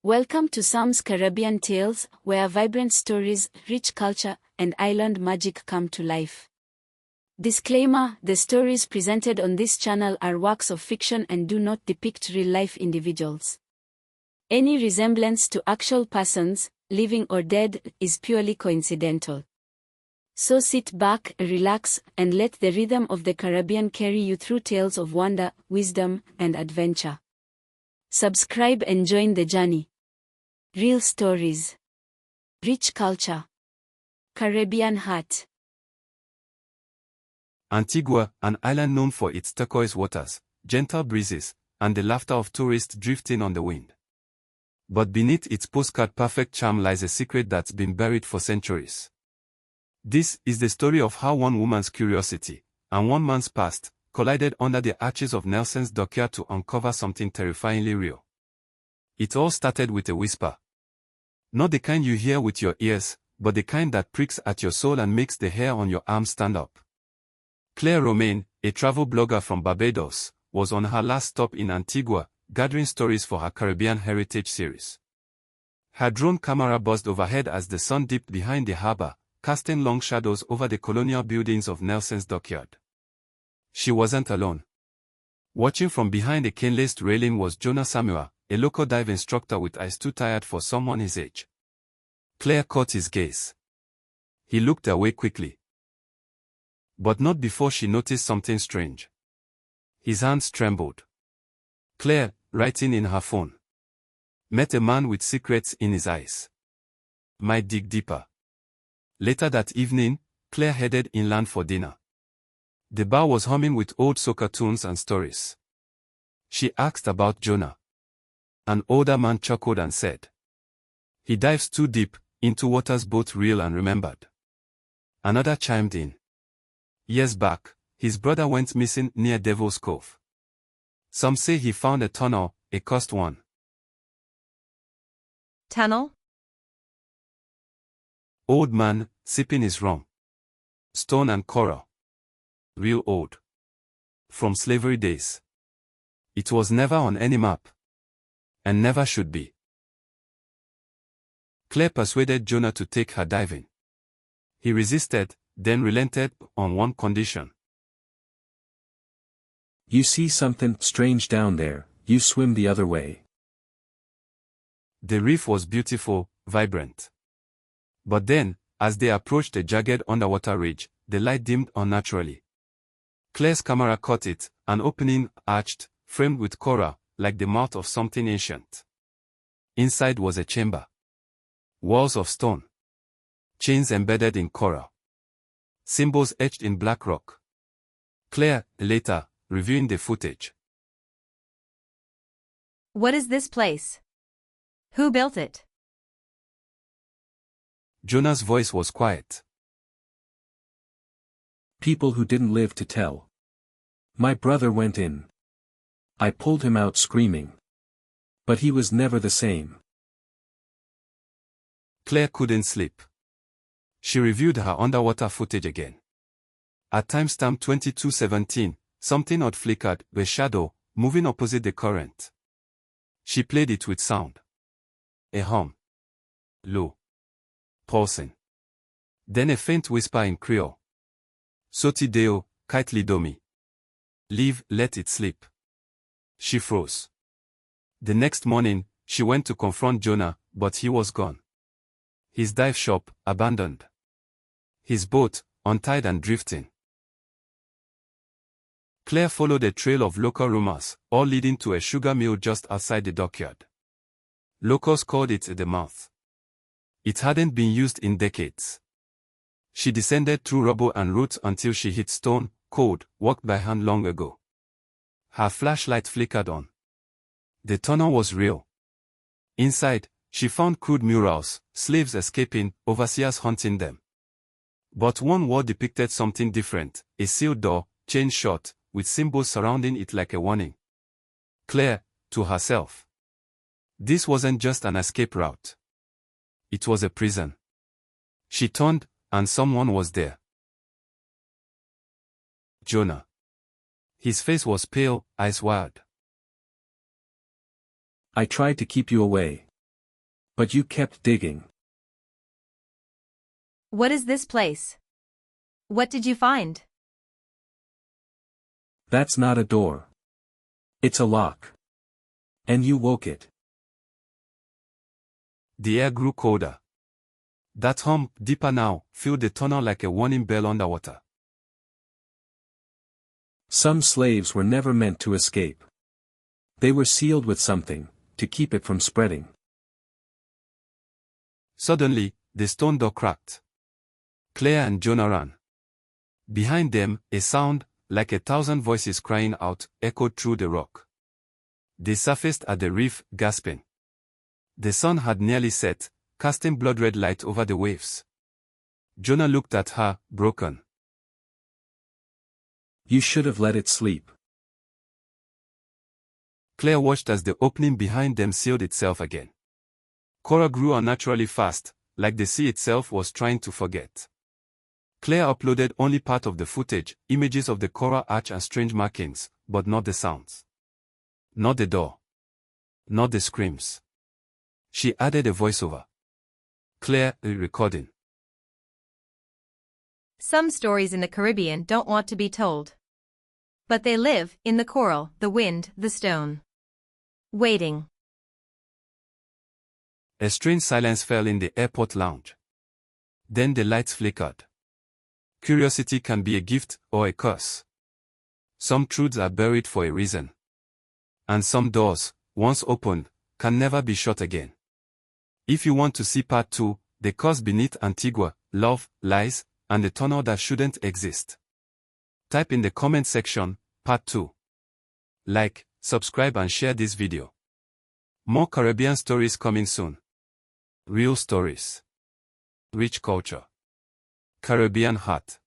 Welcome to Sam's Caribbean Tales, where vibrant stories, rich culture, and island magic come to life. Disclaimer: the stories presented on this channel are works of fiction and do not depict real-life individuals. Any resemblance to actual persons, living or dead, is purely coincidental. So sit back, relax, and let the rhythm of the Caribbean carry you through tales of wonder, wisdom, and adventure. Subscribe and join the journey. Real stories. Rich culture. Caribbean heart. Antigua, an island known for its turquoise waters, gentle breezes, and the laughter of tourists drifting on the wind. But beneath its postcard-perfect charm lies a secret that's been buried for centuries. This is the story of how one woman's curiosity, and one man's past, collided under the arches of Nelson's Dockyard to uncover something terrifyingly real. It all started with a whisper. Not the kind you hear with your ears, but the kind that pricks at your soul and makes the hair on your arms stand up. Claire Romaine, a travel blogger from Barbados, was on her last stop in Antigua, gathering stories for her Caribbean Heritage series. Her drone camera buzzed overhead as the sun dipped behind the harbor, casting long shadows over the colonial buildings of Nelson's Dockyard. She wasn't alone. Watching from behind a cane-laced railing was Jonah Samuel, a local dive instructor with eyes too tired for someone his age. Claire caught his gaze. He looked away quickly. But not before she noticed something strange. His hands trembled. Claire, writing in her phone, met a man with secrets in his eyes. Might dig deeper. Later that evening, Claire headed inland for dinner. The bar was humming with old soca tunes and stories. She asked about Jonah. An older man chuckled and said, "He dives too deep, into waters both real and remembered." Another chimed in. Years back, his brother went missing near Devil's Cove. Some say he found a tunnel, a cursed one. Tunnel? Old man, sipping his rum. Stone and coral. Real old. From slavery days. It was never on any map. And never should be. Claire persuaded Jonah to take her diving. He resisted, then relented, on one condition. You see something strange down there, you swim the other way. The reef was beautiful, vibrant. But then, as they approached a jagged underwater ridge, the light dimmed unnaturally. Claire's camera caught it, an opening, arched, framed with coral, like the mouth of something ancient. Inside was a chamber. Walls of stone. Chains embedded in coral. Symbols etched in black rock. Claire, later, reviewing the footage. What is this place? Who built it? Jonah's voice was quiet. People who didn't live to tell. My brother went in. I pulled him out screaming. But he was never the same. Claire couldn't sleep. She reviewed her underwater footage again. At timestamp 22:17, something odd flickered, a shadow, moving opposite the current. She played it with sound. A hum. Low. Pulsing. Then a faint whisper in Creole. Soti deo, kite lidomi. Leave, let it sleep. She froze. The next morning, she went to confront Jonah, but he was gone. His dive shop, abandoned. His boat, untied and drifting. Claire followed a trail of local rumors, all leading to a sugar mill just outside the dockyard. Locals called it the mouth. It hadn't been used in decades. She descended through rubble and roots until she hit stone, cold, worked by hand long ago. Her flashlight flickered on. The tunnel was real. Inside, she found crude murals, slaves escaping, overseers hunting them. But one wall depicted something different, a sealed door, chained shut, with symbols surrounding it like a warning. Claire, to herself. This wasn't just an escape route. It was a prison. She turned, and someone was there. Jonah. His face was pale, eyes wide. I tried to keep you away. But you kept digging. What is this place? What did you find? That's not a door. It's a lock. And you woke it. The air grew colder. That hum, deeper now, filled the tunnel like a warning bell underwater. Some slaves were never meant to escape. They were sealed with something, to keep it from spreading. Suddenly, the stone door cracked. Claire and Jonah ran. Behind them, a sound, like 1,000 voices crying out, echoed through the rock. They surfaced at the reef, gasping. The sun had nearly set, casting blood-red light over the waves. Jonah looked at her, broken. You should have let it sleep. Claire watched as the opening behind them sealed itself again. Coral grew unnaturally fast, like the sea itself was trying to forget. Claire uploaded only part of the footage, images of the coral arch and strange markings, but not the sounds. Not the door. Not the screams. She added a voiceover. Claire, recording. Some stories in the Caribbean don't want to be told. But they live in the coral, the wind, the stone. Waiting. A strange silence fell in the airport lounge. Then the lights flickered. Curiosity can be a gift or a curse. Some truths are buried for a reason. And some doors, once opened, can never be shut again. If you want to see part 2, The Curse Beneath Antigua, Love, Lies, and the Tunnel That Shouldn't Exist, type in the comment section, part 2. Like, subscribe and share this video. More Caribbean stories coming soon. Real stories. Rich culture. Caribbean heart.